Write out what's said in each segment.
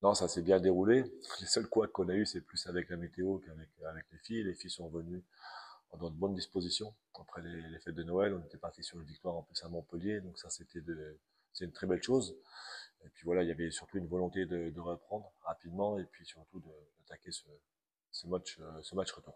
Non, ça s'est bien déroulé. Les seuls couacs qu'on a eu, c'est plus avec la météo qu'avec les filles. Les filles sont venues dans de bonnes dispositions. Après les fêtes de Noël, on était parti sur une victoire en plus à Montpellier, donc ça c'est une très belle chose. Et puis voilà, il y avait surtout une volonté de reprendre rapidement et puis surtout d'attaquer ce match retour.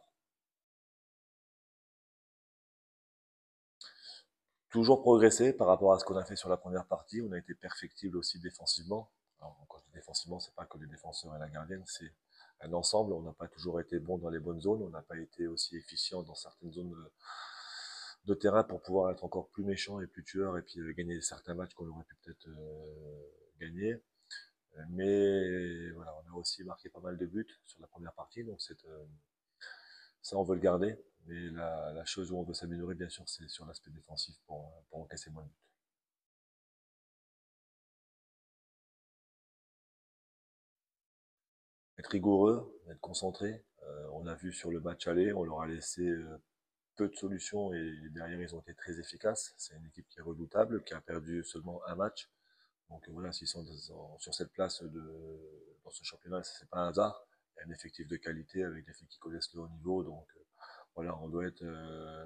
Toujours progresser par rapport à ce qu'on a fait sur la première partie. On a été perfectible aussi défensivement. Alors, quand je dis défensivement, c'est pas que les défenseurs et la gardienne, c'est un ensemble. On n'a pas toujours été bon dans les bonnes zones. On n'a pas été aussi efficient dans certaines zones de terrain pour pouvoir être encore plus méchant et plus tueur et puis gagner certains matchs qu'on aurait pu peut-être gagner. Mais voilà, on a aussi marqué pas mal de buts sur la première partie, donc ça on veut le garder. Mais la chose où on veut s'améliorer, bien sûr, c'est sur l'aspect défensif pour encaisser moins de buts. Être rigoureux, être concentré. On a vu sur le match aller, on leur a laissé peu de solutions et derrière ils ont été très efficaces. C'est une équipe qui est redoutable, qui a perdu seulement un match. Donc voilà, s'ils sont sur cette place dans ce championnat, c'est pas un hasard. Il y a un effectif de qualité avec des filles qui connaissent le haut niveau. Donc voilà, on doit être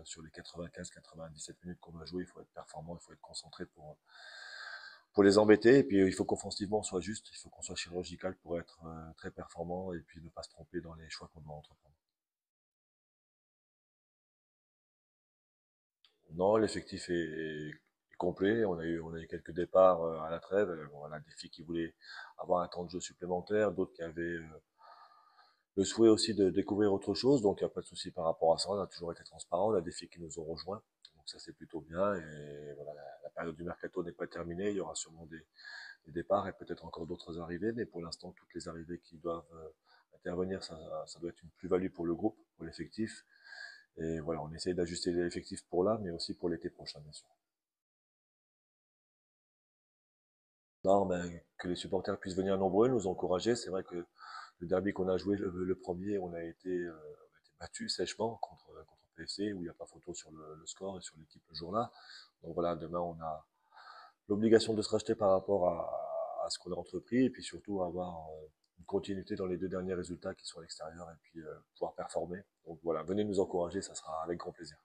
sur les 95-97 minutes qu'on va jouer. Il faut être performant, il faut être concentré pour les embêter. Et puis il faut qu'offensivement on soit juste, il faut qu'on soit chirurgical pour être très performant et puis ne pas se tromper dans les choix qu'on doit entreprendre. Non, l'effectif est complet. On a eu quelques départs à la trêve. Voilà, des filles qui voulaient avoir un temps de jeu supplémentaire, d'autres qui avaient le souhait aussi de découvrir autre chose. Donc, il n'y a pas de souci par rapport à ça. On a toujours été transparent. On a des filles qui nous ont rejoints. Donc, ça, c'est plutôt bien. Et voilà, la période du mercato n'est pas terminée. Il y aura sûrement des départs et peut-être encore d'autres arrivées. Mais pour l'instant, toutes les arrivées qui doivent intervenir, ça doit être une plus-value pour le groupe, pour l'effectif. Et voilà, on essaye d'ajuster l'effectif pour là, mais aussi pour l'été prochain, bien sûr. Non, ben, que les supporters puissent venir nombreux, nous encourager. C'est vrai que le derby qu'on a joué, le premier, on a été battu sèchement contre PFC, où il n'y a pas photo sur le score et sur l'équipe le jour-là. Donc voilà, demain, on a l'obligation de se racheter par rapport à ce qu'on a entrepris, et puis surtout avoir une continuité dans les deux derniers résultats qui sont à l'extérieur, et puis pouvoir performer. Donc voilà, venez nous encourager, ça sera avec grand plaisir.